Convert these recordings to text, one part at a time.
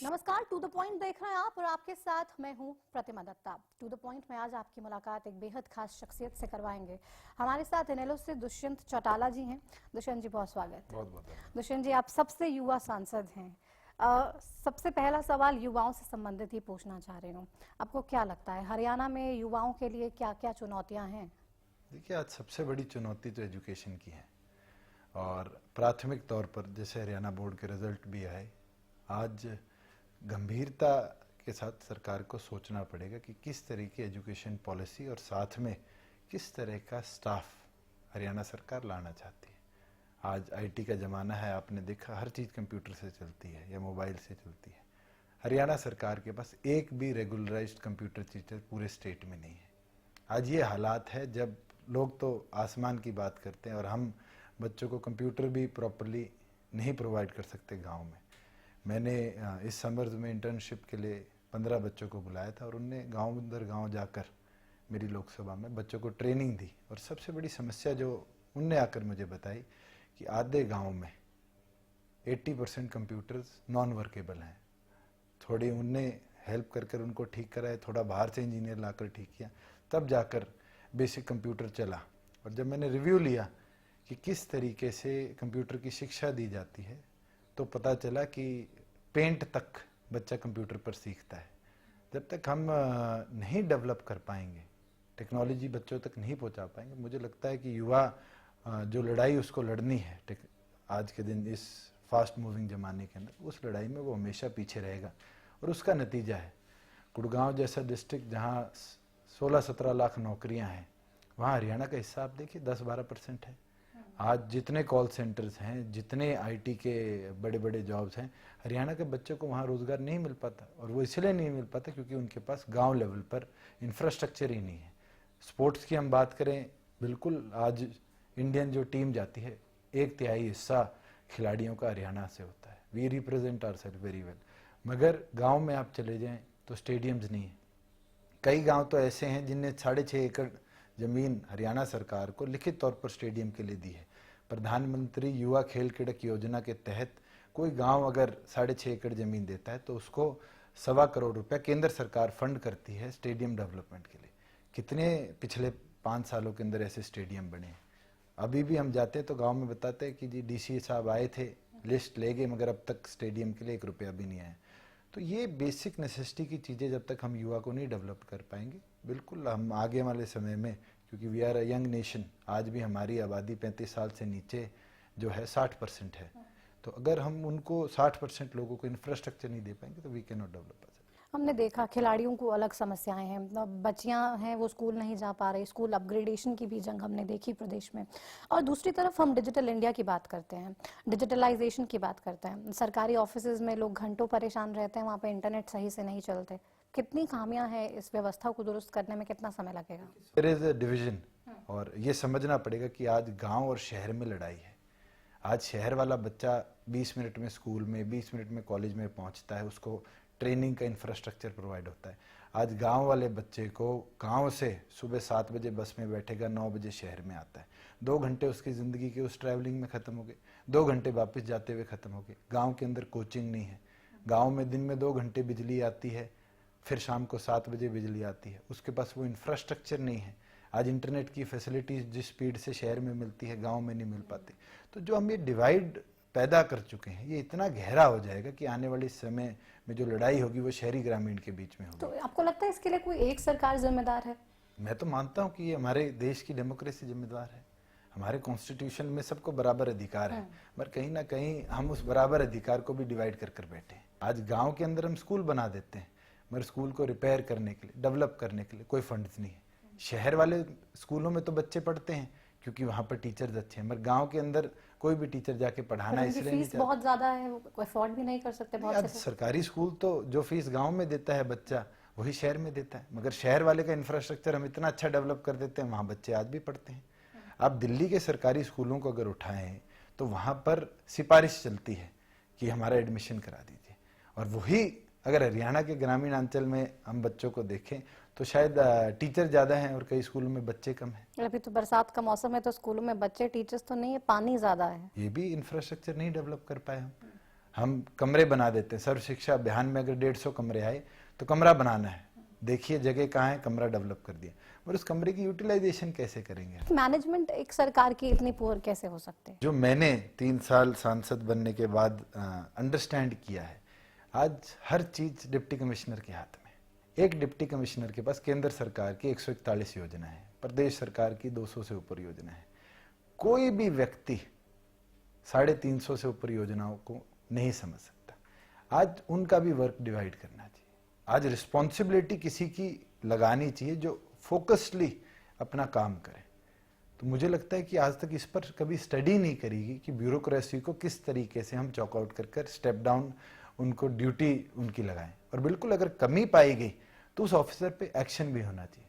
नमस्कार, to the point देख रहे हैं आप और आपके साथ मैं हूं प्रतिमा दत्ता। टू द पॉइंट में आज आपकी मुलाकात एक बेहद खास शख्सियत से करवाएंगे। हमारे साथ इनेलो से दुष्यंत चौटाला जी हैं। दुष्यंत जी, बहुत स्वागत है। बहुत बहुत दुष्यंत जी, आप सबसे युवा सांसद हैं। सबसे पहला सवाल युवाओं से संबंधित ही पूछना चाह रही हूँ। आपको क्या लगता है हरियाणा में युवाओं के लिए क्या क्या चुनौतियां हैं? देखिए, आज सबसे बड़ी चुनौती तो एजुकेशन की है और प्राथमिक तौर पर जैसे हरियाणा बोर्ड के रिजल्ट भी आए, आज गंभीरता के साथ सरकार को सोचना पड़ेगा कि किस तरह की एजुकेशन पॉलिसी और साथ में किस तरह का स्टाफ हरियाणा सरकार लाना चाहती है। आज आईटी का ज़माना है, आपने देखा हर चीज़ कंप्यूटर से चलती है या मोबाइल से चलती है। हरियाणा सरकार के पास एक भी रेगुलराइज्ड कंप्यूटर टीचर पूरे स्टेट में नहीं है। आज ये हालात है जब लोग तो आसमान की बात करते हैं और हम बच्चों को कंप्यूटर भी प्रॉपरली नहीं प्रोवाइड कर सकते गांव में। मैंने इस समर्स में इंटर्नशिप के लिए 15 बच्चों को बुलाया था और उनने गांव दर गांव जाकर मेरी लोकसभा में बच्चों को ट्रेनिंग दी। और सबसे बड़ी समस्या जो उनने आकर मुझे बताई कि आधे गांव में 80% कंप्यूटर्स नॉन वर्केबल हैं। थोड़ी उनने हेल्प कर उनको ठीक कराए, थोड़ा बाहर से इंजीनियर लाकर ठीक किया, तब जाकर बेसिक कंप्यूटर चला। और जब मैंने रिव्यू लिया कि किस तरीके से कंप्यूटर की शिक्षा दी जाती है तो पता चला कि पेंट तक बच्चा कंप्यूटर पर सीखता है। जब तक हम नहीं डेवलप कर पाएंगे, टेक्नोलॉजी बच्चों तक नहीं पहुंचा पाएंगे, मुझे लगता है कि युवा जो लड़ाई उसको लड़नी है आज के दिन इस फास्ट मूविंग ज़माने के अंदर, उस लड़ाई में वो हमेशा पीछे रहेगा। और उसका नतीजा है गुड़गांव जैसा डिस्ट्रिक्ट जहाँ 16-17 लाख नौकरियां हैं, वहाँ हरियाणा का हिस्सा आप देखिए 10-12% है। आज जितने कॉल सेंटर्स हैं, जितने आईटी के बड़े बड़े जॉब्स हैं, हरियाणा के बच्चों को वहाँ रोज़गार नहीं मिल पाता। और वो इसलिए नहीं मिल पाता क्योंकि उनके पास गांव लेवल पर इंफ्रास्ट्रक्चर ही नहीं है। स्पोर्ट्स की हम बात करें, बिल्कुल आज इंडियन जो टीम जाती है 1/3 हिस्सा खिलाड़ियों का हरियाणा से होता है। We represent ourselves very well. मगर गाँव में आप चले जाएँ तो स्टेडियम्स नहीं है। कई गाँव तो ऐसे हैं जिनने 6.5 एकड़ जमीन हरियाणा सरकार को लिखित तौर पर स्टेडियम के लिए दी है। प्रधानमंत्री युवा खेल क्रीड़क योजना के तहत कोई गांव अगर 6.5 एकड़ जमीन देता है तो उसको 1.25 करोड़ रुपया केंद्र सरकार फंड करती है स्टेडियम डेवलपमेंट के लिए। कितने पिछले 5 सालों के अंदर ऐसे स्टेडियम बने हैं। अभी भी हम जाते हैं तो गांव में बताते हैं कि जी डीसी साहब आए थे, लिस्ट ले गए, मगर अब तक स्टेडियम के लिए 1 रुपया भी नहीं आया। तो ये बेसिक नेसेसिटी की चीज़ें जब तक हम युवा को नहीं डेवलप कर पाएंगे, बिल्कुल हम आगे वाले समय में, क्योंकि we are a young nation, आज भी हमारी आबादी 35 साल से नीचे जो है 60% है। तो अगर हम उनको 60% लोगों को इंफ्रास्ट्रक्चर नहीं दे पाएंगे तो वी कैन नॉट डेवलप। हमने देखा खिलाड़ियों को अलग समस्याएं हैं, बच्चियां हैं वो स्कूल नहीं जा पा रही, स्कूल अपग्रेडेशन की भी जंग हमने देखी प्रदेश में। और दूसरी तरफ हम डिजिटल इंडिया की बात करते हैं, डिजिटलाइजेशन की बात करते हैं। सरकारी ऑफिसेज में लोग घंटों परेशान रहते हैं, वहाँ पे इंटरनेट सही से नहीं चलते। कितनी खामियां हैं इस व्यवस्था को दुरुस्त करने में, कितना समय लगेगा? There is a division. और ये समझना पड़ेगा कि आज गांव और शहर में लड़ाई है। आज शहर वाला बच्चा 20 मिनट में स्कूल में, 20 मिनट में कॉलेज में पहुंचता है, उसको ट्रेनिंग का इंफ्रास्ट्रक्चर प्रोवाइड होता है। आज गांव वाले बच्चे को गांव से सुबह 7 बजे बस में बैठेगा, 9 बजे शहर में आता है। 2 घंटे उसकी ज़िंदगी के उस ट्रैवलिंग में ख़त्म हो गए, 2 घंटे वापस जाते हुए ख़त्म हो गए। गाँव के अंदर कोचिंग नहीं है। गाँव में दिन में 2 घंटे बिजली आती है, फिर शाम को 7 बजे बिजली आती है। उसके पास वो इंफ्रास्ट्रक्चर नहीं है। आज इंटरनेट की फैसिलिटीज जिस स्पीड से शहर में मिलती है, गांव में नहीं मिल पाती। तो जो हम ये डिवाइड पैदा कर चुके हैं, ये इतना गहरा हो जाएगा कि आने वाले समय में जो लड़ाई होगी वो शहरी ग्रामीण के बीच में होगी। तो आपको लगता है इसके लिए कोई एक सरकार जिम्मेदार है? मैं तो मानता हूँ कि ये हमारे देश की डेमोक्रेसी जिम्मेदार है। हमारे कॉन्स्टिट्यूशन में सबको बराबर अधिकार है, मगर कहीं ना कहीं हम उस बराबर अधिकार को भी डिवाइड कर बैठे हैं। आज गाँव के अंदर हम स्कूल बना देते हैं, मगर स्कूल को रिपेयर करने के लिए, डेवलप करने के लिए कोई फंड्स नहीं है। शहर वाले स्कूलों में तो बच्चे पढ़ते हैं क्योंकि वहाँ पर टीचर्स अच्छे हैं, मगर गांव के अंदर कोई भी टीचर जाके पढ़ाना इसलिए नहीं चाहता। बहुत ज्यादा है, वो अफोर्ड भी नहीं कर सकते बहुत से। सरकारी स्कूल तो जो फीस गांव में देता है बच्चा, वही शहर में देता है। मगर शहर वाले का इंफ्रास्ट्रक्चर हम इतना अच्छा डेवलप कर देते हैं, वहाँ बच्चे आज भी पढ़ते हैं। आप दिल्ली के सरकारी स्कूलों को अगर उठाएं तो वहाँ पर सिफारिश चलती है कि हमारा एडमिशन करा दीजिए। और वही अगर हरियाणा के ग्रामीण अंचल में हम बच्चों को देखें तो शायद टीचर ज्यादा हैं और कई स्कूलों में बच्चे कम हैं। अभी तो बरसात का मौसम है तो स्कूलों में बच्चे, टीचर्स तो नहीं है, पानी ज्यादा है। ये भी इंफ्रास्ट्रक्चर नहीं डेवलप कर पाए हम। हम कमरे बना देते हैं। सर्व शिक्षा अभियान में अगर 150 कमरे आए तो कमरा बनाना है, देखिए जगह कहाँ है, कमरा डेवलप कर दिया, और उस कमरे की यूटिलाइजेशन कैसे करेंगे? मैनेजमेंट एक सरकार की इतनी पुअर कैसे हो सकते हैं? जो मैंने 3 साल सांसद बनने के बाद अंडरस्टैंड किया है, आज हर चीज डिप्टी कमिश्नर के हाथ में। एक डिप्टी कमिश्नर के पास केंद्र सरकार की 141 योजना है, प्रदेश सरकार की 200 से ऊपर योजना है। कोई भी व्यक्ति 350 से ऊपर योजनाओं को नहीं समझ सकता। आज उनका भी वर्क डिवाइड करना चाहिए। आज रिस्पॉन्सिबिलिटी किसी की लगानी चाहिए जो फोकसली अपना काम करे। तो मुझे लगता है कि आज तक इस पर कभी स्टडी नहीं करेगी कि ब्यूरोक्रेसी को किस तरीके से हम चॉकआउट कर स्टेप डाउन उनको ड्यूटी उनकी लगाएं, और बिल्कुल अगर कमी पाई गई तो उस ऑफिसर पे एक्शन भी होना चाहिए।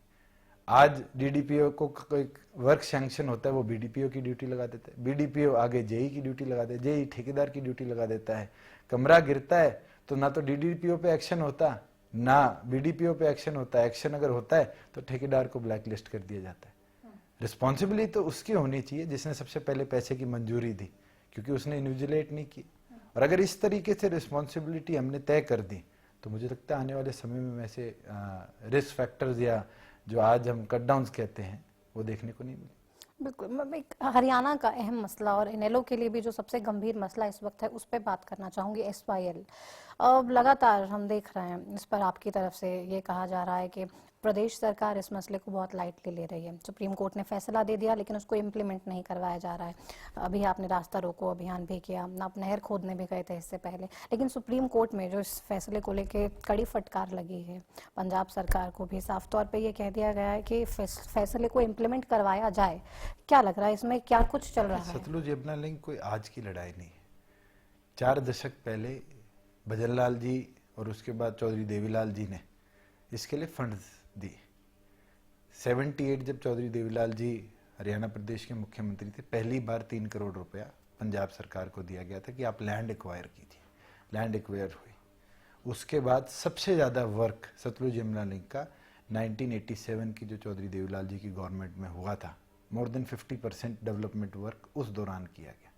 आज डीडीपीओ को कोई वर्क सैंक्शन होता है, वो बीडीपीओ की ड्यूटी लगा देता है, बीडीपीओ आगे जेई की ड्यूटी लगा देता है, जेई ठेकेदार की ड्यूटी लगा देता है। कमरा गिरता है तो ना तो डीडीपीओ पे एक्शन होता, ना बीडीपीओ पे एक्शन होता है। एक्शन अगर होता है तो ठेकेदार को ब्लैकलिस्ट कर दिया जाता है। रिस्पॉन्सिबिलिटी तो उसकी होनी चाहिए जिसने सबसे पहले पैसे की मंजूरी दी, क्योंकि उसने इन्विजिलेट नहीं की। और अगर इस तरीके से रिस्पॉन्सिबिलिटी हमने तय कर दी तो मुझे लगता है आने वाले समय में वैसे रिस्क फैक्टर्स या जो आज हम कट डाउन्स कहते हैं वो देखने को नहीं मिले। बिल्कुल। मैं एक हरियाणा का अहम मसला और इनेलो के लिए भी जो सबसे गंभीर मसला इस वक्त है उस पर बात करना चाहूँगी। SYL अब लगातार हम देख रहे हैं, इस पर आपकी तरफ से ये कहा जा रहा है कि प्रदेश सरकार इस मसले को बहुत लाइटली ले रही है। सुप्रीम कोर्ट ने फैसला दे दिया लेकिन उसको इम्प्लीमेंट नहीं करवाया जा रहा है। अभी आपने रास्ता रोको अभियान भी किया, आप नहर खोदने भी गए थे इससे पहले, लेकिन सुप्रीम कोर्ट में जो इस फैसले को लेकर कड़ी फटकार लगी है, पंजाब सरकार को भी साफ तौर पर यह कह दिया गया है कि फैसले को इम्प्लीमेंट करवाया जाए। क्या लग रहा है इसमें क्या कुछ चल रहा है? सतलुज यमुना लिंक कोई आज की लड़ाई नहीं है। 4 दशक पहले भजनलाल जी और उसके बाद चौधरी देवीलाल जी ने इसके लिए फंड्स दिए। 78 जब चौधरी देवीलाल जी हरियाणा प्रदेश के मुख्यमंत्री थे, पहली बार 3 करोड़ रुपया पंजाब सरकार को दिया गया था कि आप लैंड एक्वायर कीजिए। लैंड एक्वायर हुई। उसके बाद सबसे ज़्यादा वर्क सतलुज यमुना लिंक का 1987 की जो चौधरी देवीलाल जी की गवर्नमेंट में हुआ था, मोर देन 50% डेवलपमेंट वर्क उस दौरान किया गया।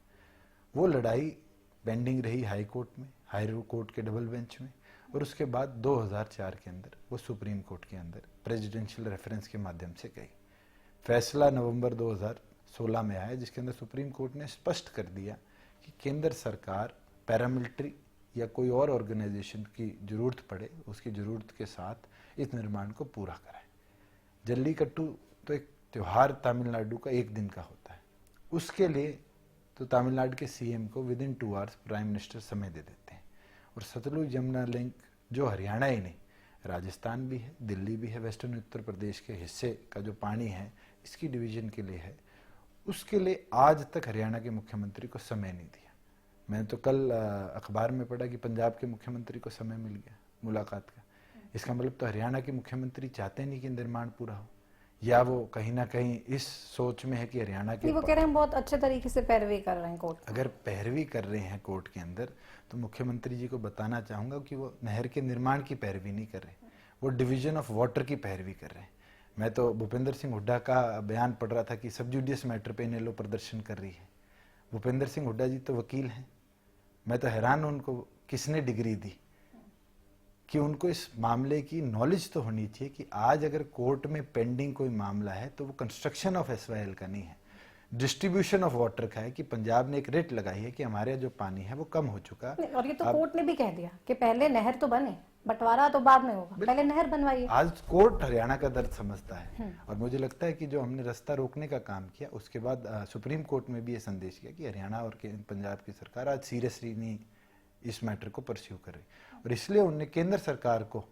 वो लड़ाई पेंडिंग रही हाई कोर्ट में, हाई कोर्ट के डबल बेंच में, और उसके बाद 2004 के अंदर वो सुप्रीम कोर्ट के अंदर प्रेसिडेंशियल रेफरेंस के माध्यम से गई। फैसला नवंबर 2016 में आया जिसके अंदर सुप्रीम कोर्ट ने स्पष्ट कर दिया कि केंद्र सरकार पैरामिलिट्री या कोई और ऑर्गेनाइजेशन की जरूरत पड़े उसकी जरूरत के साथ इस निर्माण को पूरा कराए। जल्लीकट्टू तो एक त्यौहार तमिलनाडु का 1 दिन का होता है, उसके लिए तो तमिलनाडु के सीएम को विदिन 2 आवर्स प्राइम मिनिस्टर समय दे देते हैं। और सतलुज यमुना लिंक जो हरियाणा ही नहीं, राजस्थान भी है, दिल्ली भी है, वेस्टर्न उत्तर प्रदेश के हिस्से का जो पानी है इसकी डिवीजन के लिए है, उसके लिए आज तक हरियाणा के मुख्यमंत्री को समय नहीं दिया। मैंने तो कल अखबार में पढ़ा कि पंजाब के मुख्यमंत्री को समय मिल गया मुलाकात का। इसका मतलब तो हरियाणा के मुख्यमंत्री चाहते नहीं कि निर्माण पूरा हो, या वो कहीं ना कहीं इस सोच में है कि हरियाणा के, वो कह रहे हैं हम बहुत अच्छे तरीके से पैरवी कर रहे हैं कोर्ट। अगर पैरवी कर रहे हैं कोर्ट के अंदर तो मुख्यमंत्री जी को बताना चाहूंगा कि वो नहर के निर्माण की पैरवी नहीं कर रहे, वो डिवीजन ऑफ वाटर की पैरवी कर रहे हैं। मैं तो भूपेंद्र सिंह हुड्डा का बयान पढ़ रहा था कि सब जुडियस मैटर पे इनेलो प्रदर्शन कर रही है। भूपेंद्र सिंह हुड्डा जी तो वकील हैं, मैं तो हैरान हूं उनको किसने डिग्री दी कि उनको इस मामले की नॉलेज तो होनी चाहिए कि आज अगर कोर्ट में पेंडिंग कोई मामला है तो वो कंस्ट्रक्शन ऑफ SYL का नहीं है, डिस्ट्रीब्यूशन ऑफ वाटर का है कि पंजाब ने एक रेट लगाई है कि हमारे जो पानी है वो कम हो चुका। और ये तो कोर्ट ने भी कह दिया कि पहले नहर तो बने, बंटवारा तो बाद में होगा, पहले नहर बनवाइए। आज कोर्ट हरियाणा का दर्द समझता है, और मुझे लगता है कि जो हमने रास्ता रोकने का काम किया उसके बाद सुप्रीम कोर्ट में भी ये संदेश किया कि हरियाणा और पंजाब की सरकार आज सीरियसली नहीं इस मैटर को परस्यू कर रही, और इसलिए उन्होंने केंद्र सरकार को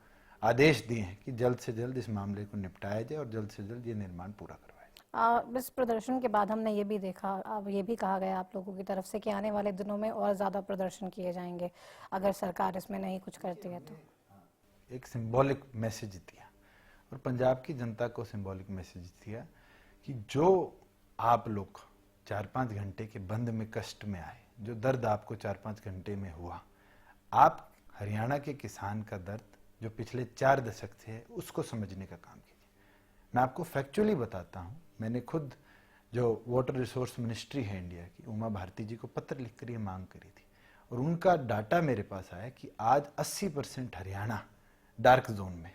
आदेश दिए हैं कि जल्द से जल्द इस मामले को निपटाया जाए और जल्द से जल्द ये निर्माण पूरा करवाया। इस प्रदर्शन के बाद हमने ये भी देखा, अब ये भी कहा गया आप लोगों की तरफ से कि आने वाले दिनों में और ज्यादा प्रदर्शन किए जाएंगे अगर सरकार इसमें नहीं कुछ करती है तो। एक सिंबॉलिक मैसेज दिया और पंजाब की जनता को सिंबॉलिक मैसेज दिया कि जो आप लोग 4-5 घंटे के बंद में कष्ट में आए, जो दर्द आपको 4-5 घंटे में हुआ, आप हरियाणा के किसान का दर्द जो पिछले 4 दशक से है उसको समझने का काम कीजिए। मैं आपको फैक्चुअली बताता हूँ, मैंने खुद जो वाटर रिसोर्स मिनिस्ट्री है इंडिया की, उमा भारती जी को पत्र लिख कर ये मांग करी थी, और उनका डाटा मेरे पास आया कि आज 80% हरियाणा डार्क जोन में,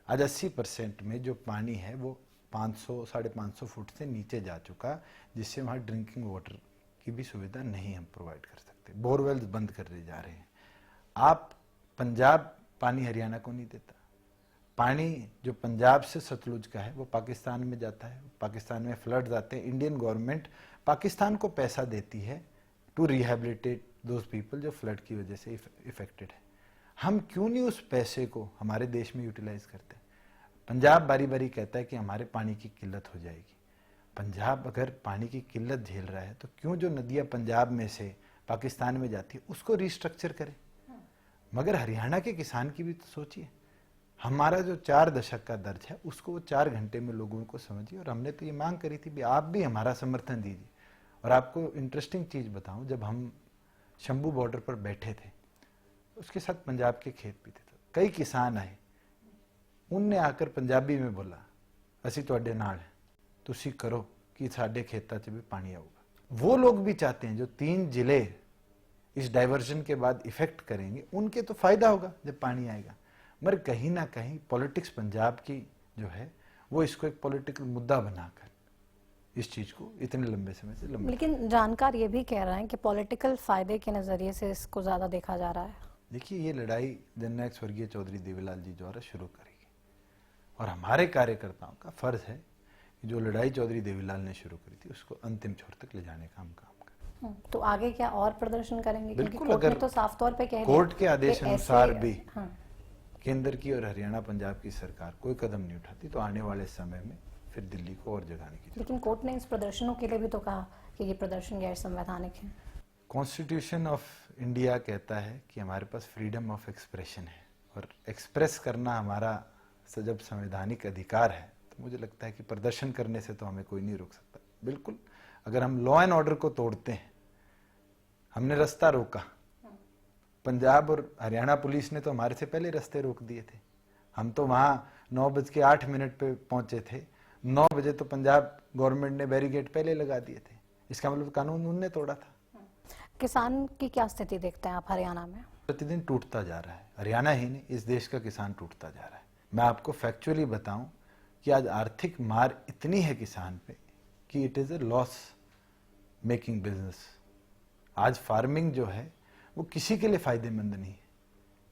आज 80% में जो पानी है वो 500-550 फुट से नीचे जा चुका, जिससे वहाँ ड्रिंकिंग वाटर की भी सुविधा नहीं हम प्रोवाइड कर सकते। बोरवेल्स बंद कर दिए जा रहे हैं। आप पंजाब पानी हरियाणा को नहीं देता। पानी जो पंजाब से सतलुज का है वो पाकिस्तान में जाता है, पाकिस्तान में फ्लड्स आते हैं। इंडियन गवर्नमेंट पाकिस्तान को पैसा देती है टू रिहेबिलिटेट दोज पीपल जो फ्लड की वजह से इफेक्टेड है। हम क्यों नहीं उस पैसे को हमारे देश में यूटिलाइज करते? पंजाब बारी बारी कहता है कि हमारे पानी की किल्लत हो जाएगी। पंजाब अगर पानी की किल्लत झेल रहा है तो क्यों जो नदियां पंजाब में से पाकिस्तान में जाती है उसको रिस्ट्रक्चर करे। मगर हरियाणा के किसान की भी तो सोचिए। हमारा जो 4 दशक का दर्द है उसको वो 4 घंटे में लोगों को समझिए। और हमने तो ये मांग करी थी भी आप भी हमारा समर्थन दीजिए। और आपको इंटरेस्टिंग चीज बताऊं, जब हम शंभू बॉर्डर पर बैठे थे उसके साथ पंजाब के खेत भी थे, तो कई किसान आए, उनने आकर पंजाबी में बोला असी तुहाडे नाल है, तुसी करो कि साडे खेतां 'च भी पानी आऊगा। वो लोग भी चाहते हैं जो 3 जिले इस डाइवर्जन के बाद इफेक्ट करेंगे, उनके तो फायदा होगा जब पानी आएगा। मगर कहीं ना कहीं पॉलिटिक्स पंजाब की जो है वो इसको एक पॉलिटिकल मुद्दा बनाकर इस चीज को इतने लंबे समय से लेकिन जानकार ये भी कह रहे हैं कि पॉलिटिकल फायदे के नजरिए से इसको ज्यादा देखा जा रहा है। देखिए, ये लड़ाई जननायक स्वर्गीय चौधरी देवीलाल जी द्वारा शुरू करी गई और हमारे कार्यकर्ताओं का फर्ज है कि जो लड़ाई चौधरी देवीलाल ने शुरू करी थी उसको अंतिम छोर तक ले जाने का हम काम करें। तो आगे क्या और प्रदर्शन करेंगे? क्योंकि बिल्कुल, कोर्ट ने अगर तो साफ तौर पे कह दिया कोर्ट के आदेश कि अनुसार ऐसे- भी हाँ। केंद्र की और हरियाणा पंजाब की सरकार कोई कदम नहीं उठाती तो आने वाले समय में फिर दिल्ली को और जगाने की जरूरत। लेकिन कोर्ट ने इस प्रदर्शनों के लिए भी तो कहा कि ये प्रदर्शन गैर संवैधानिक है। कॉन्स्टिट्यूशन ऑफ इंडिया कहता है कि हमारे पास फ्रीडम ऑफ एक्सप्रेशन है और एक्सप्रेस करना हमारा जब संवैधानिक अधिकार है तो मुझे लगता है कि प्रदर्शन करने से तो हमें कोई नहीं रोक सकता। बिल्कुल, अगर हम लॉ एंड ऑर्डर को तोड़ते हैं, हमने रास्ता रोका, पंजाब और हरियाणा पुलिस ने तो हमारे से पहले रास्ते रोक दिए थे। हम तो वहां 9:08 पे पहुंचे थे, 9 बजे तो पंजाब गवर्नमेंट ने बैरिकेड पहले लगा दिए थे। इसका मतलब कानून उनने तोड़ा था। किसान की क्या स्थिति देखते हैं आप हरियाणा में? प्रतिदिन टूटता जा रहा है। हरियाणा ही नहीं, इस देश का किसान टूटता जा रहा है। मैं आपको फैक्चुअली बताऊं कि आज आर्थिक मार इतनी है किसान पे कि it is a loss making business. आज फार्मिंग जो है वो किसी के लिए फायदेमंद नहीं है,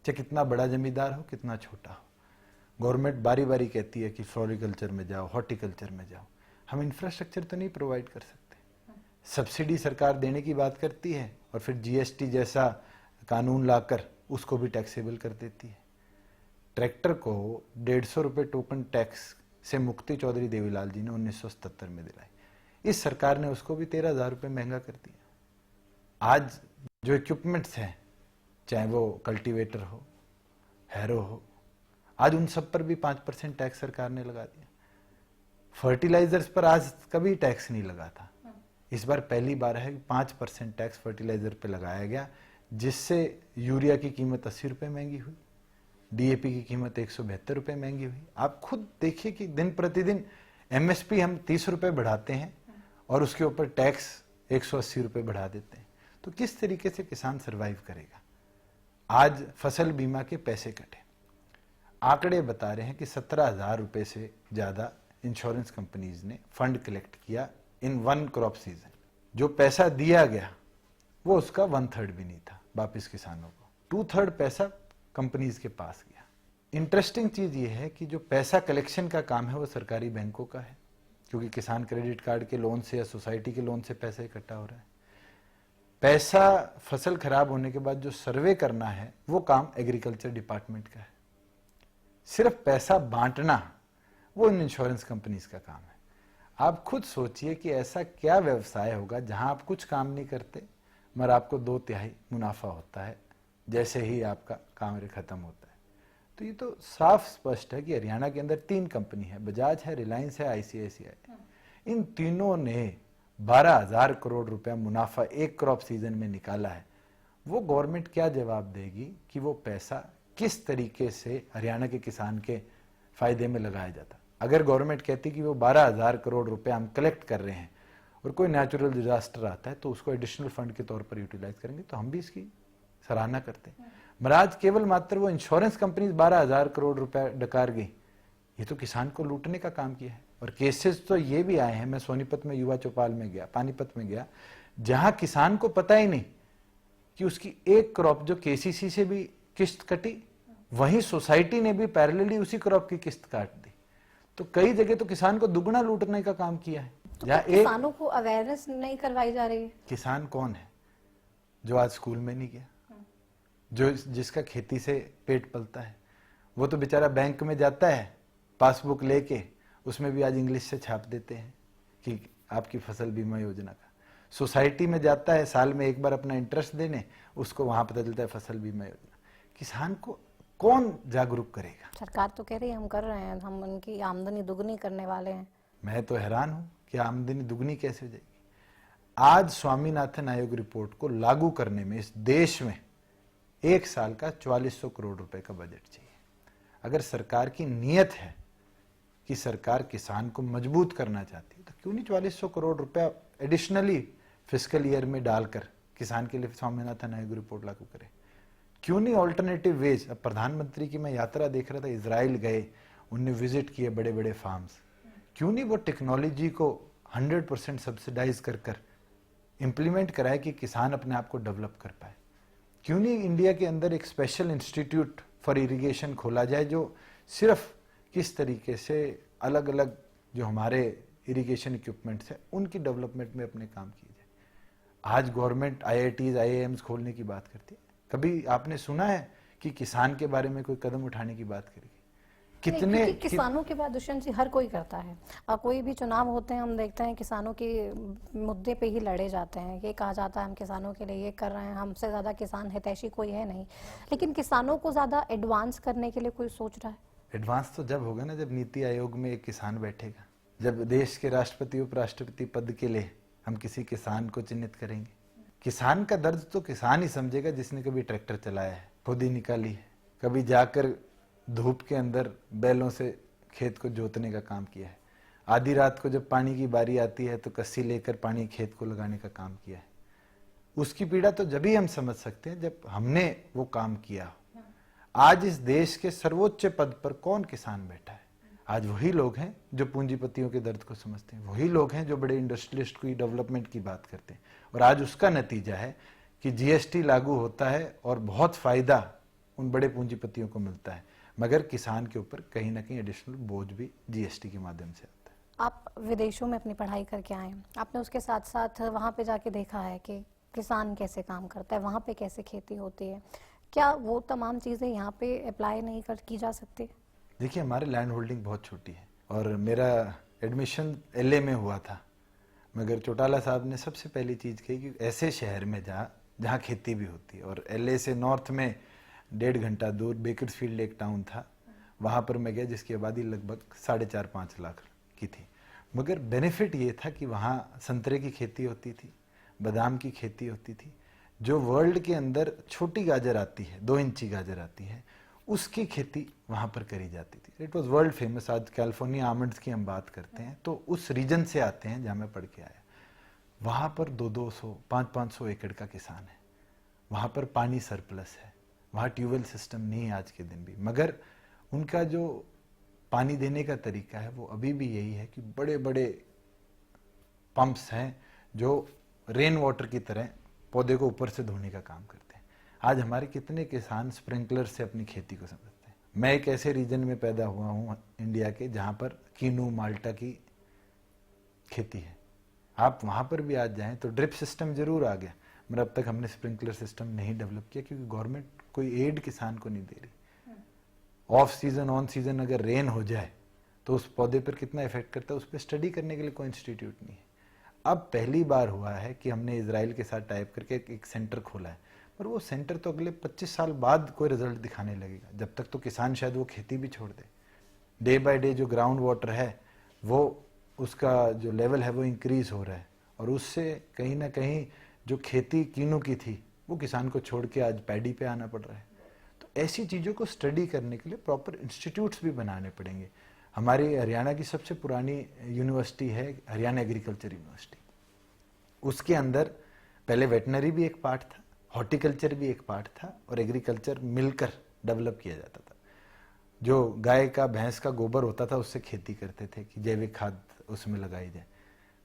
चाहे कितना बड़ा जमींदार हो कितना छोटा हो। गवर्नमेंट बारी बारी कहती है कि फ्लोरिकल्चर में जाओ, हॉर्टिकल्चर में जाओ। हम इंफ्रास्ट्रक्चर तो नहीं प्रोवाइड कर सकते। सब्सिडी सरकार देने की बात करती है और फिर जीएसटी जैसा कानून लाकर उसको भी टैक्सेबल कर देती है। ट्रैक्टर को 150 रुपये टोकन टैक्स से मुक्ति चौधरी देवीलाल जी ने 1977 में दिलाई। इस सरकार ने उसको भी 13,000 रुपये महंगा कर दिया। आज जो इक्विपमेंट्स हैं, चाहे वो कल्टीवेटर हो, हैरो हो, आज उन सब पर भी 5% टैक्स सरकार ने लगा दिया। फर्टिलाइजर्स पर आज कभी टैक्स नहीं लगा था। इस बार पहली बार है कि 5% टैक्स फर्टिलाइजर पे लगाया गया, जिससे यूरिया की कीमत 80 रुपये महंगी हुई, डीएपी की कीमत 172 रुपये महंगी हुई। आप खुद देखिए कि दिन प्रतिदिन एमएसपी हम 30 रुपये बढ़ाते हैं और उसके ऊपर टैक्स 180 रुपये बढ़ा देते हैं। तो किस तरीके से किसान सरवाइव करेगा? आज फसल बीमा के पैसे कटे, आंकड़े बता रहे हैं कि 17,000 रुपये से ज्यादा इंश्योरेंस कंपनीज ने फंड कलेक्ट किया इन 1 क्रॉप सीजन। जो पैसा दिया गया वो उसका 1/3 भी नहीं था वापिस किसानों को, 2/3 पैसा कंपनीज के पास गया। इंटरेस्टिंग चीज ये है कि जो पैसा कलेक्शन का काम है वो सरकारी बैंकों का है, क्योंकि किसान क्रेडिट कार्ड के लोन से या सोसाइटी के लोन से पैसा इकट्ठा हो रहा है। पैसा फसल खराब होने के बाद जो सर्वे करना है वो काम एग्रीकल्चर डिपार्टमेंट का है। सिर्फ पैसा बांटना वो इन इंश्योरेंस कंपनीज का काम है। आप खुद सोचिए कि ऐसा क्या व्यवसाय होगा जहां आप कुछ काम नहीं करते मगर आपको 2/3 मुनाफा होता है जैसे ही आपका काम खत्म होता है। तो ये तो साफ स्पष्ट है कि हरियाणा के अंदर 3 कंपनी है, बजाज है, रिलायंस है, आईसीआईसीआई। इन तीनों ने 12,000 करोड़ रुपया मुनाफा एक क्रॉप सीजन में निकाला है। वो गवर्नमेंट क्या जवाब देगी कि वो पैसा किस तरीके से हरियाणा के किसान के फायदे में लगाया जाता? अगर गवर्नमेंट कहती कि वो 12,000 करोड़ रुपए हम कलेक्ट कर रहे हैं और कोई नेचुरल डिजास्टर आता है तो उसको एडिशनल फंड के तौर पर यूटिलाइज करेंगे, तो हम भी इसकी सराहना करते हैं। मगर आज केवल मात्र वो इंश्योरेंस कंपनी 12,000 करोड़ रुपए डकार गई, ये तो किसान को लूटने का काम किया है। और केसेस तो ये भी आए हैं, मैं सोनीपत में युवा चौपाल में गया, पानीपत में गया, जहां किसान को पता ही नहीं कि उसकी एक क्रॉप जो केसीसी से भी किस्त कटी, वहीं सोसाइटी ने भी पैरेलली उसी क्रॉप की किस्त काट दी। तो कई जगह तो किसान को दुगना लूटने का काम किया है। तो जहां किसानों को अवेयरनेस नहीं करवाई जा रही है। किसान कौन है जो आज स्कूल में नहीं गया, जो जिसका खेती से पेट पलता है? वो तो बेचारा बैंक में जाता है पासबुक लेके, उसमें भी आज इंग्लिश से छाप देते हैं कि आपकी फसल बीमा योजना का। सोसाइटी में जाता है साल में एक बार अपना इंटरेस्ट देने, उसको वहां पता चलता है फसल बीमा योजना। किसान को कौन जागरूक करेगा? सरकार तो कह रही है हम कर रहे हैं, हम उनकी आमदनी दुगनी करने वाले हैं। मैं तो हैरान हूं कि आमदनी दुगनी कैसे हो जाएगी। आज स्वामीनाथन आयोग रिपोर्ट को लागू करने में इस देश में एक साल का 4400 करोड़ रुपए का बजट चाहिए। अगर सरकार की नीयत है कि सरकार किसान को मजबूत करना चाहती है, तो क्यों नहीं 4400 करोड़ रुपया एडिशनली फिस्कल ईयर में डालकर किसान के लिए स्वामीनाथन आयोग रिपोर्ट लागू करे? क्यों नहीं ऑल्टरनेटिव वेज? अब प्रधानमंत्री की मैं यात्रा देख रहा था, इजराइल गए, उनने विजिट किए बड़े बड़े फार्म्स। क्यों नहीं वो टेक्नोलॉजी को 100% सब्सिडाइज कर इंप्लीमेंट कराए कि किसान अपने आप को डेवलप कर पाए? क्यों नहीं इंडिया के अंदर एक स्पेशल इंस्टीट्यूट फॉर इरिगेशन खोला जाए, जो सिर्फ किस तरीके से अलग अलग जो हमारे इरिगेशन इक्विपमेंट्स हैं उनकी डेवलपमेंट में अपने काम किए जाए? आज गवर्नमेंट IITs IIMs खोलने की बात करती है, कभी आपने सुना है कि किसान के बारे में कोई कदम उठाने की बात करेगी? कितने किसानों के बाद दुष्यंत जी हर कोई करता है, और कोई भी चुनाव होते हैं हम देखते हैं किसानों के मुद्दे पे ही लड़े जाते हैं। ये कहा जाता है हम किसानों के लिए ये कर रहे हैं, हमसे ज्यादा किसान हितैषी कोई है नहीं। लेकिन किसानों को ज्यादा एडवांस करने के लिए कोई सोच रहा है? एडवांस तो जब होगा ना जब नीति आयोग में एक किसान बैठेगा, जब देश के राष्ट्रपति उपराष्ट्रपति पद के लिए हम किसी किसान को चिन्हित करेंगे। किसान का दर्द तो किसान ही समझेगा जिसने कभी ट्रैक्टर चलाया है, खुद ही निकाली है, कभी जाकर धूप के अंदर बैलों से खेत को जोतने का काम किया है, आधी रात को जब पानी की बारी आती है तो कस्सी लेकर पानी खेत को लगाने का काम किया है। उसकी पीड़ा तो जब ही हम समझ सकते हैं जब हमने वो काम किया हो। आज इस देश के सर्वोच्च पद पर कौन किसान बैठा है? आज वही लोग हैं जो पूंजीपतियों के दर्द को समझते हैं, वही लोग हैं जो बड़े इंडस्ट्रियलिस्ट की डेवलपमेंट की बात करते हैं। और आज उसका नतीजा है कि GST लागू होता है और बहुत फायदा उन बड़े पूंजीपतियों को मिलता है, मगर किसान के ऊपर कहीं ना कहीं एडिशनल बोझ भी GST के माध्यम से आता है। आप विदेशों में अपनी पढ़ाई करके आए हैं, आपने उसके साथ साथ वहाँ पे जाके देखा है कि किसान कैसे काम करता है, वहाँ पे कैसे खेती होती है। क्या वो तमाम चीज़ें यहाँ पे अप्लाई नहीं की जा सकती? देखिए, हमारे लैंड होल्डिंग बहुत छोटी है और मेरा एडमिशन LA में हुआ था, मगर चौटाला साहब ने सबसे पहली चीज़ कही कि ऐसे शहर में जहाँ खेती भी होती है। और LA से नॉर्थ में 1.5 घंटा दूर बेकर्सफील्ड एक टाउन था, वहाँ पर मैं गया जिसकी आबादी लगभग 4.5-5 लाख की थी। मगर बेनिफिट ये था कि वहाँ संतरे की खेती होती थी, बादाम की खेती होती थी, जो वर्ल्ड के अंदर छोटी गाजर आती है, 2 इंची गाजर आती है, उसकी खेती वहाँ पर करी जाती थी। It was world famous. आज कैलिफोर्निया आमंड्स की हम बात करते हैं तो उस रीजन से आते हैं जहाँ मैं पढ़ के आया। वहाँ पर 200-200, 500-500 एकड़ का किसान है, वहाँ पर पानी सरप्लस है, वहाँ ट्यूबवेल सिस्टम नहीं है आज के दिन भी, मगर उनका जो पानी देने का तरीका है वो अभी भी यही है कि बड़े बड़े पंप्स हैं जो रेन वाटर की तरह पौधे को ऊपर से धोने का काम करते हैं। आज हमारे कितने किसान स्प्रिंकलर से अपनी खेती को समझते हैं। मैं एक ऐसे रीजन में पैदा हुआ हूँ इंडिया के जहाँ पर कीनू माल्टा की खेती है। आप वहाँ पर भी आज जाएं तो ड्रिप सिस्टम जरूर आ गया, मगर अब तक हमने स्प्रिंकलर सिस्टम नहीं डेवलप किया क्योंकि गवर्नमेंट कोई एड किसान को नहीं दे रही। ऑफ सीजन ऑन सीजन अगर रेन हो जाए तो उस पौधे पर कितना इफेक्ट करता है उस पर स्टडी करने के लिए कोई इंस्टीट्यूट नहीं है। अब पहली बार हुआ है कि हमने इजराइल के साथ टाइप करके एक सेंटर खोला है, पर वो सेंटर तो अगले 25 साल बाद कोई रिजल्ट दिखाने लगेगा। जब तक तो किसान शायद वो खेती भी छोड़ दे। डे बाय डे जो ग्राउंड वाटर है वो उसका जो लेवल है वो इंक्रीज हो रहा है और उससे कहीं ना कहीं जो खेती कीनू की थी वो किसान को छोड़ के आज पैडी पे आना पड़ रहा है। तो ऐसी चीज़ों को स्टडी करने के लिए प्रॉपर इंस्टीट्यूट्स भी बनाने पड़ेंगे। हमारी हरियाणा की सबसे पुरानी यूनिवर्सिटी है हरियाणा एग्रीकल्चर यूनिवर्सिटी। उसके अंदर पहले वेटनरी भी एक पार्ट था हॉर्टिकल्चर भी एक पार्ट था और एग्रीकल्चर मिलकर डेवलप किया जाता था। जो गाय का भैंस का गोबर होता था उससे खेती करते थे कि जैविक खाद उसमें लगाई जाए।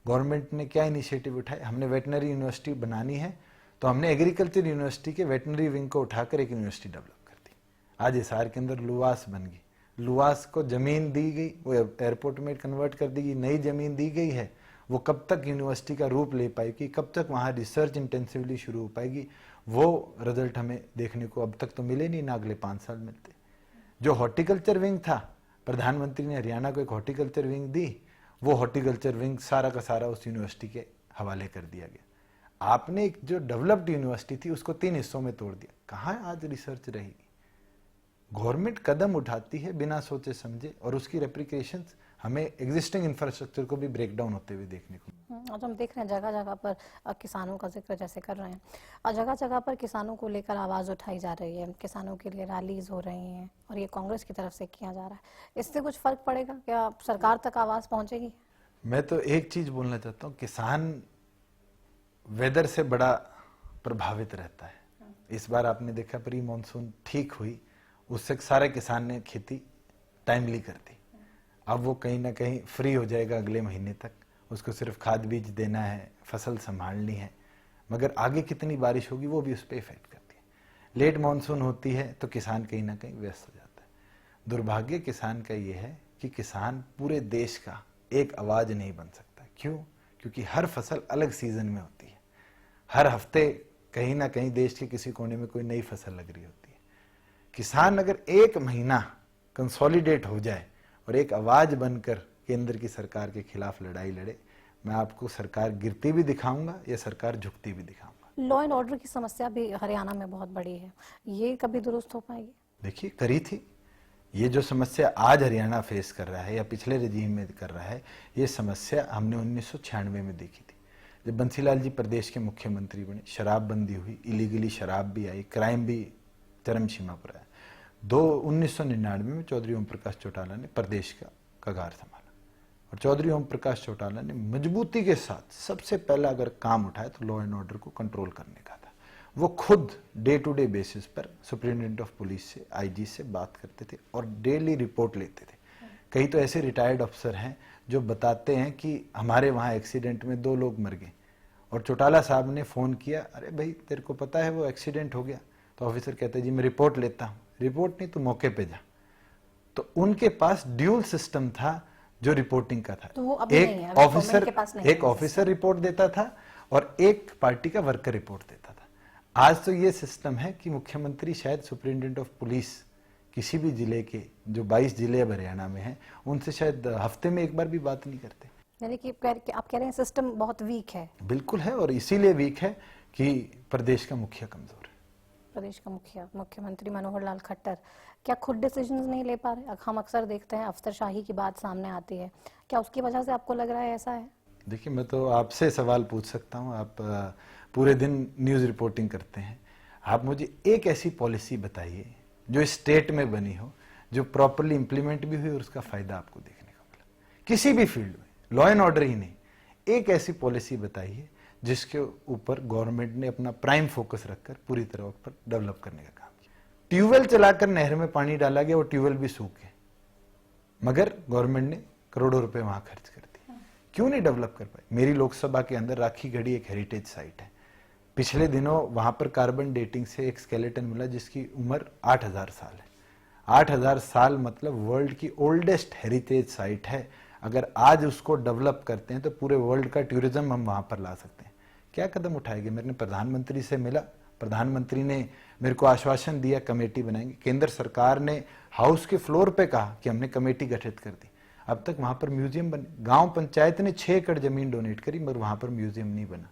गवर्नमेंट ने क्या इनिशिएटिव उठाए, हमने वेटनरी यूनिवर्सिटी बनानी है तो हमने एग्रीकल्चर यूनिवर्सिटी के वेटनरी विंग को उठाकर एक यूनिवर्सिटी डेवलप कर दी। आज हिसार के अंदर लुवास बन गई, लुवास को जमीन दी गई, वो एयरपोर्ट में कन्वर्ट कर दी गई, नई जमीन दी गई है। वो कब तक यूनिवर्सिटी का रूप ले पाएगी, कब तक वहाँ रिसर्च इंटेंसिवली शुरू हो पाएगी, वो रिजल्ट हमें देखने को अब तक तो मिले नहीं, ना अगले 5 साल मिलते। जो हॉर्टिकल्चर विंग था, प्रधानमंत्री ने हरियाणा को एक हॉर्टिकल्चर विंग दी, वो हॉर्टिकल्चर विंग सारा का सारा उस यूनिवर्सिटी के हवाले कर दिया गया। आपने एक जो डेवलप्ड यूनिवर्सिटी थी उसको 3 हिस्सों में तोड़ दिया। कहाँ आज रिसर्च रहेगी? गवर्नमेंट कदम उठाती है बिना सोचे समझे और उसकी रेप्लिकेशंस हमें एग्जिस्टिंग इंफ्रास्ट्रक्चर को भी ब्रेक डाउन होते हुए देखने को। आज हम देख रहे हैं जगह जगह पर किसानों का जिक्र जैसे कर रहे हैं और जगह जगह पर किसानों को लेकर आवाज़ उठाई जा रही है, किसानों के लिए रैलीज हो रही हैं और ये कांग्रेस की तरफ से किया जा रहा है। इससे कुछ फर्क पड़ेगा क्या? सरकार तक आवाज़ पहुंचेगी? मैं तो एक चीज बोलना चाहता हूँ, किसान वेदर से बड़ा प्रभावित रहता है। इस बार आपने देखा प्री मानसून ठीक हुई, उससे सारे किसान ने खेती टाइमली कर दी। अब वो कहीं ना कहीं फ्री हो जाएगा अगले महीने तक, उसको सिर्फ खाद बीज देना है, फसल संभालनी है, मगर आगे कितनी बारिश होगी वो भी उस पर इफेक्ट करती है। लेट मानसून होती है तो किसान कहीं ना कहीं व्यस्त हो जाता है। दुर्भाग्य किसान का ये है कि किसान पूरे देश का एक आवाज नहीं बन सकता। क्यों? क्योंकि हर फसल अलग सीजन में होती है। हर हफ्ते कहीं ना कहीं देश के किसी कोने में कोई नई फसल लग रही होती है। किसान अगर एक महीना कंसोलिडेट हो जाए और एक आवाज बनकर केंद्र की सरकार के खिलाफ लड़ाई लड़े, मैं आपको सरकार गिरती भी दिखाऊंगा या सरकार झुकती भी दिखाऊंगा। लॉ एंड ऑर्डर की समस्या भी हरियाणा में बहुत बड़ी है, ये कभी दुरुस्त हो पाएगी? देखिए, करी थी। ये जो समस्या आज हरियाणा फेस कर रहा है या पिछले रजीम में कर रहा है, ये समस्या हमने 1996 में देखी थी जब बंसीलाल जी प्रदेश के मुख्यमंत्री बने। शराबबंदी हुई, इलीगली शराब भी आई, क्राइम भी चरम सीमा पर आया। 1999 में चौधरी ओम प्रकाश चौटाला ने प्रदेश का कगार संभाला और चौधरी ओम प्रकाश चौटाला ने मजबूती के साथ सबसे पहला अगर काम उठाया तो लॉ एंड ऑर्डर को कंट्रोल करने का था। वो खुद डे टू डे बेसिस पर सुप्रिंटेंडेंट ऑफ पुलिस से, आईजी से बात करते थे और डेली रिपोर्ट लेते थे। कई तो ऐसे रिटायर्ड अफसर हैं जो बताते हैं कि हमारे वहाँ एक्सीडेंट में 2 लोग मर गए और चौटाला साहब ने फोन किया, अरे भाई तेरे को पता है वो एक्सीडेंट हो गया? तो ऑफिसर कहते हैं जी मैं रिपोर्ट लेता हूँ। रिपोर्ट नहीं तो मौके पे जा। तो उनके पास ड्यूल सिस्टम था जो रिपोर्टिंग का था। तो वो अभी नहीं है, अभी एक ऑफिसर रिपोर्ट देता था और एक पार्टी का वर्कर रिपोर्ट देता था। आज तो ये सिस्टम है कि मुख्यमंत्री शायद सुप्रिंटेंडेंट ऑफ पुलिस किसी भी जिले के, जो 22 जिले अब हरियाणा में हैं, उनसे शायद हफ्ते में एक बार भी बात नहीं करते। यानी कि आप कह रहे हैं सिस्टम बहुत वीक है? बिल्कुल है, और इसीलिए वीक है कि प्रदेश का मुखिया कमजोर है। प्रदेश का मुख्यमंत्री मनोहर लाल खट्टर क्या खुद डिसीजंस नहीं ले पा रहे? हम अक्सर देखते हैं अफसरशाही की बात सामने आती है, क्या उसकी वजह से आपको लग रहा है ऐसा है? देखिए, मैं तो आपसे सवाल पूछ सकता हूं, आप पूरे दिन न्यूज़ रिपोर्टिंग करते हैं। आप मुझे एक ऐसी पॉलिसी बताइए जो स्टेट में बनी हो, जो प्रॉपरली इंप्लीमेंट भी हुई और उसका फायदा आपको देखने को मिला, किसी भी फील्ड में, लॉ एंड ऑर्डर ही नहीं। एक ऐसी पॉलिसी बताइए जिसके ऊपर गवर्नमेंट ने अपना प्राइम फोकस रखकर पूरी तरह पर डेवलप करने का काम किया। ट्यूबवेल चलाकर नहर में पानी डाला गया, वो ट्यूबवेल भी सूख गए, मगर गवर्नमेंट ने करोड़ों रुपए वहां खर्च कर दिए। क्यों नहीं डेवलप कर पाए? मेरी लोकसभा के अंदर राखी गढ़ी एक हेरिटेज साइट है। पिछले दिनों वहां पर कार्बन डेटिंग से एक स्केलेटन मिला जिसकी उम्र 8000 साल है। 8000 साल मतलब वर्ल्ड की ओल्डेस्ट हेरिटेज साइट है। अगर आज उसको डेवलप करते हैं तो पूरे वर्ल्ड का टूरिज्म हम वहां पर ला सकते हैं। क्या कदम उठाएंगे? मैंने प्रधानमंत्री से मिला, प्रधानमंत्री ने मेरे को आश्वासन दिया कमेटी बनाएंगे। केंद्र सरकार ने हाउस के फ्लोर पे कहा कि हमने कमेटी गठित कर दी। अब तक वहां पर म्यूजियम बने। गांव पंचायत ने 6 एकड़ जमीन डोनेट करी, मगर वहां पर म्यूजियम नहीं बना।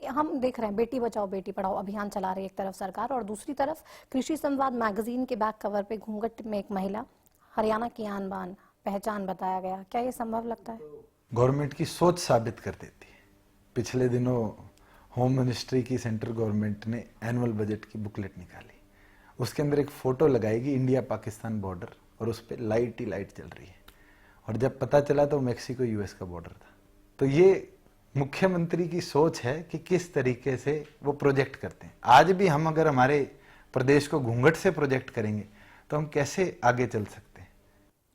हम देख रहे हैं बेटी बचाओ बेटी पढ़ाओ अभियान चला रही है एक तरफ सरकार, और दूसरी तरफ कृषि संवाद मैगजीन के बैक कवर पे घूंघट में एक महिला, हरियाणा की आन बान पहचान बताया गया। क्या ये संभव लगता है? गवर्नमेंट की सोच साबित कर देती है। पिछले दिनों होम मिनिस्ट्री की सेंट्रल गवर्नमेंट ने एनुअल बजट की बुकलेट निकाली। उसके अंदर एक फोटो लगाएगी इंडिया पाकिस्तान बॉर्डर, और उस पर लाइट ही लाइट चल रही है, और जब पता चला तो मैक्सिको यूएस का बॉर्डर था। तो ये मुख्यमंत्री की सोच है कि किस तरीके से वो प्रोजेक्ट करते हैं। आज भी हम अगर हमारे प्रदेश को घूंघट से प्रोजेक्ट करेंगे तो हम कैसे आगे चल सकते हैं?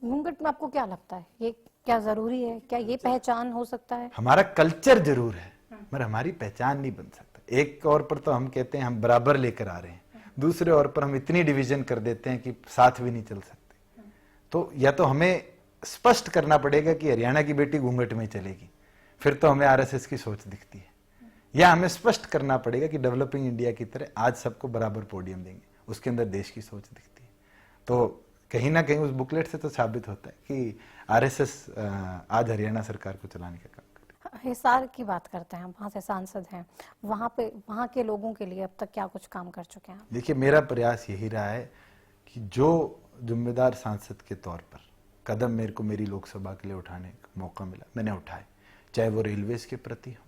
घूंघट में आपको क्या लगता है, ये क्या जरूरी है? क्या ये पहचान हो सकता है? हमारा कल्चर जरूर है मगर हमारी पहचान नहीं बन सकता। एक ओर पर तो हम कहते हैं हम बराबर लेकर आ रहे हैं, दूसरे ओर पर हम इतनी डिवीजन कर देते हैं कि साथ भी नहीं चल सकते। तो या तो हमें स्पष्ट करना पड़ेगा कि हरियाणा की बेटी घूंघट में चलेगी, फिर तो हमें आरएसएस की सोच दिखती है, या हमें स्पष्ट करना पड़ेगा कि डेवलपिंग इंडिया की तरह आज सबको बराबर पोडियम देंगे, उसके अंदर देश की सोच दिखती है। तो कहीं ना कहीं उस बुकलेट से तो साबित होता है कि आरएसएस आज हरियाणा सरकार को चलाने का काम कर रही है। हिसार की बात करते हैं, वहाँ से सांसद हैं, वहाँ के लोगों के लिए अब तक क्या कुछ काम कर चुके हैं? देखिए, मेरा प्रयास यही रहा है कि जो जिम्मेदार सांसद के तौर पर कदम मेरे को मेरी लोकसभा के लिए उठाने का मौका मिला, मैंने उठाए। चाहे वो रेलवेज के प्रति हो,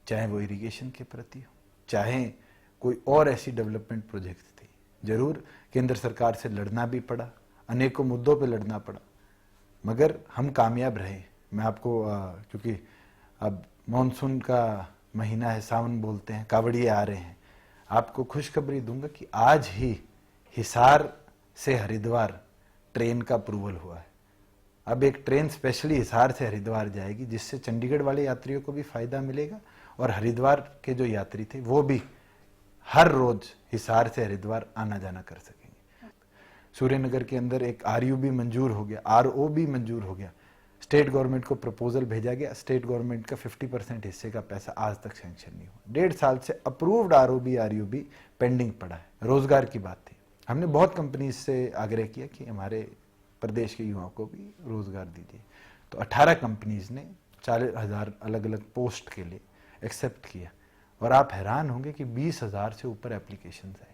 चाहे वो इरिगेशन के प्रति हो, चाहे कोई और ऐसी डेवलपमेंट प्रोजेक्ट थी। जरूर केंद्र सरकार से लड़ना भी पड़ा, अनेकों मुद्दों पे लड़ना पड़ा, मगर हम कामयाब रहे। मैं आपको क्योंकि अब मॉनसून का महीना है, सावन बोलते हैं, कावड़िए आ रहे हैं, आपको खुशखबरी दूंगा कि आज ही हिसार से हरिद्वार ट्रेन का अप्रूवल हुआ है। अब एक ट्रेन स्पेशली हिसार से हरिद्वार जाएगी, जिससे चंडीगढ़ वाले यात्रियों को भी फायदा मिलेगा और हरिद्वार के जो यात्री थे वो भी हर रोज हिसार से हरिद्वार आना जाना कर सकेंगे। सूर्यनगर के अंदर एक आरयू भी मंजूर हो गया, आरओ भी मंजूर हो गया। स्टेट गवर्नमेंट को प्रपोजल भेजा गया, स्टेट गवर्नमेंट का 50% हिस्से का पैसा आज तक सैंक्शन नहीं हुआ। 1.5 साल से अप्रूव्ड आरयू भी पेंडिंग पड़ा है। रोजगार की बात थी, हमने बहुत कंपनीज से आग्रह किया कि हमारे प्रदेश के युवाओं को भी रोजगार दीजिए, तो 18 कंपनीज ने 40,000 अलग अलग पोस्ट के लिए एक्सेप्ट किया और आप हैरान होंगे कि 20,000 से ऊपर एप्लीकेशंस आए।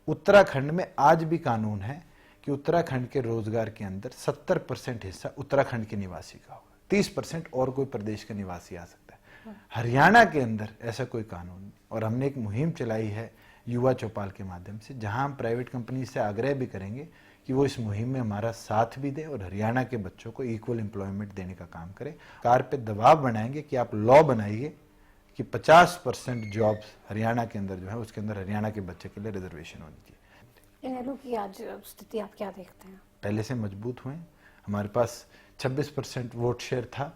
उत्तराखंड में आज भी कानून है कि उत्तराखंड के रोजगार के अंदर 70% हिस्सा उत्तराखंड के निवासी का होगा, 30% और कोई प्रदेश का निवासी आ सकता है। हरियाणा के अंदर ऐसा कोई कानून नहीं, और हमने एक मुहिम चलाई है युवा चौपाल के माध्यम से, जहां हम प्राइवेट कंपनी से आग्रह भी करेंगे कि वो इस मुहिम में हमारा साथ भी दे और हरियाणा के बच्चों को इक्वल एम्प्लॉयमेंट देने का काम करे। सरकार पे दबाव बनाएंगे कि आप लॉ बनाइए कि 50% जॉब्स हरियाणा के अंदर जो है उसके अंदर हरियाणा के बच्चे के लिए रिजर्वेशन होनी चाहिए। इनेलो की आज स्थिति आप क्या देखते हैं? पहले से मजबूत हुए, हमारे पास 26% वोट शेयर था,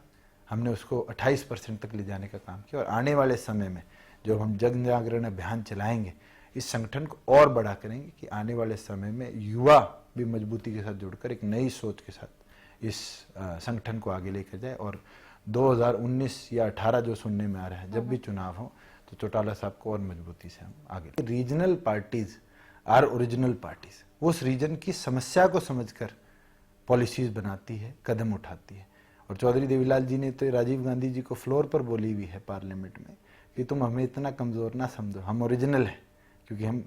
हमने उसको 28% तक ले जाने का काम किया, और आने वाले समय में जो हम जन जागरण अभियान चलाएंगे, इस संगठन को और बड़ा करेंगे कि आने वाले समय में युवा भी मजबूती के साथ जुड़कर एक नई सोच के साथ इस संगठन को आगे लेकर जाए। और 2019 या 18 जो सुनने में आ रहा है, जब भी चुनाव हो तो चौटाला साहब को और मजबूती से हम आगे। Regional parties are original parties, वो उस रीजन की समस्या को समझकर पॉलिसीज बनाती है, कदम उठाती है। और चौधरी देवीलाल जी ने तो राजीव गांधी जी को फ्लोर पर बोली हुई है पार्लियामेंट में कि तुम हमें इतना कमजोर ना समझो, हम ओरिजिनल है, क्योंकि हम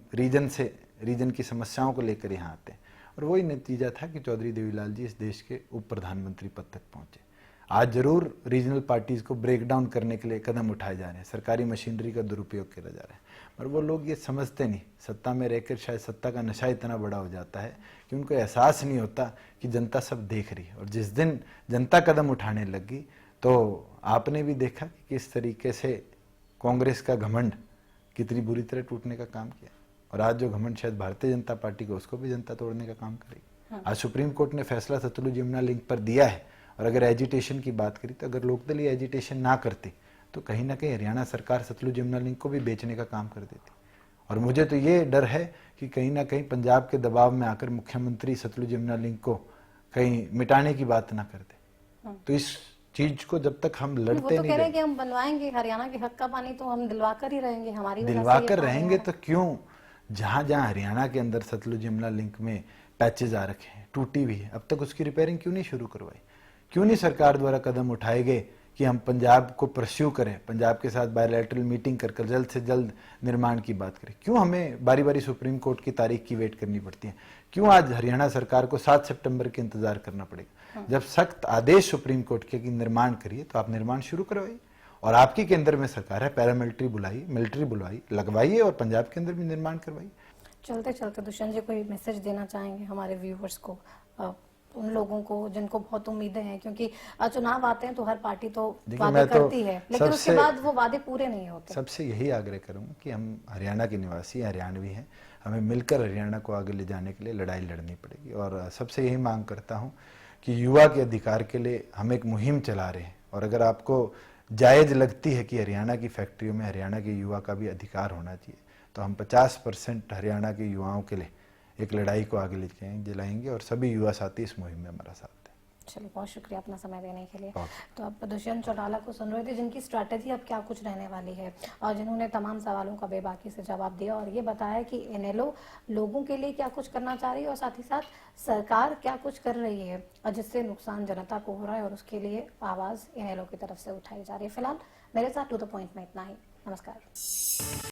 रीजन की समस्याओं को लेकर यहाँ आते हैं। और वही नतीजा था कि चौधरी देवीलाल जी इस देश के उप प्रधानमंत्री पद तक पहुंचे। आज जरूर रीजनल पार्टीज को ब्रेक डाउन करने के लिए कदम उठाए जा रहे हैं, सरकारी मशीनरी का दुरुपयोग किया जा रहा है, पर वो लोग ये समझते नहीं। सत्ता में रहकर शायद सत्ता का नशा इतना बड़ा हो जाता है कि उनको एहसास नहीं होता कि जनता सब देख रही है। और जिस दिन जनता कदम उठाने लगी तो आपने भी देखा कि किस तरीके से कांग्रेस का घमंड कितनी बुरी तरह टूटने का काम किया। और आज जो घमंड शायद भारतीय जनता पार्टी को, उसको भी जनता तोड़ने का काम करेगी। आज सुप्रीम कोर्ट ने फैसला सतलुज यमुना लिंक पर दिया है, और अगर एजिटेशन की बात करी तो अगर लोकदल ये एजिटेशन ना करती तो कहीं ना कहीं हरियाणा सरकार सतलुज यमुना लिंक को भी बेचने का काम कर देती। और मुझे तो ये डर है कि कहीं ना कहीं पंजाब के दबाव में आकर मुख्यमंत्री सतलुज यमुना लिंक को कहीं मिटाने की बात ना कर दे। तो इस चीज को जब तक हम लड़ते वो तो नहीं कह रहे हैं कि हम बनवाएंगे, हरियाणा के हक का पानी तो हम दिलवा कर ही रहेंगे, हमारी वजह से दिलवाकर ये रहेंगे, तो क्यों जहां जहां हरियाणा के अंदर सतलुज यमुना लिंक में पैचेज आ रखे हैं, टूटी हुई है, अब तक उसकी रिपेयरिंग क्यों नहीं शुरू करवाई? क्यों नहीं सरकार द्वारा कदम उठाए गए कि हम पंजाब को परस्यू करें, पंजाब के साथ बायलैटरल मीटिंग कर जल्द से जल्द निर्माण की बात करें? क्यों हमें बारी बारी सुप्रीम कोर्ट की तारीख की वेट करनी पड़ती है? क्यों आज हरियाणा सरकार को 7 सितंबर के इंतजार करना पड़ेगा? जब सख्त आदेश सुप्रीम कोर्ट के कि निर्माण करिए, तो आप निर्माण शुरू करवाइए। और आपकी केंद्र में सरकार है, पैरामिलिट्री बुलाई, मिलिट्री बुलाई, लगवाइए और पंजाब के अंदर भी निर्माण करवाइए। चलते चलते दुष्यंत जी कोई मैसेज देना चाहेंगे हमारे व्यूवर्स को उन लोगों को जिनको बहुत उम्मीदें हैं, क्योंकि चुनाव आते हैं तो हर पार्टी तो देखिए, वादे मैं तो करती है, लेकिन उसके सबसे बाद वो वादे पूरे नहीं होते। सबसे यही आग्रह करूंगा कि हम हरियाणा के निवासी हरियाणवी हैं, हमें मिलकर हरियाणा को आगे ले जाने के लिए लड़ाई लड़नी पड़ेगी। और सबसे यही मांग करता हूं कि युवा के अधिकार के लिए हम एक मुहिम चला रहे हैं, और अगर आपको जायज़ लगती है कि हरियाणा की फैक्ट्रियों में हरियाणा के युवा का भी अधिकार होना चाहिए, तो हम 50% हरियाणा के युवाओं के लिए एक लड़ाई को आगे ले जाएंगे और सभी युवा साथी इस मुहिम में हमारा साथ दें। चलिए, बहुत शुक्रिया अपना समय देने के लिए। ओके। तो आप दुष्यंत चौटाला को सुन रहे थे, जिनकी स्ट्रैटेजी अब क्या कुछ रहने वाली है, और जिन्होंने तमाम सवालों का बेबाकी से जवाब दिया और ये बताया कि इनेलो लोगों के लिए क्या कुछ करना चाह रही है और साथ ही साथ सरकार क्या कुछ कर रही है और जिससे नुकसान जनता को हो रहा है, और उसके लिए आवाज़ इनेलो की तरफ से उठाई जा रही है। फिलहाल मेरे साथ टू द पॉइंट में इतना ही। नमस्कार।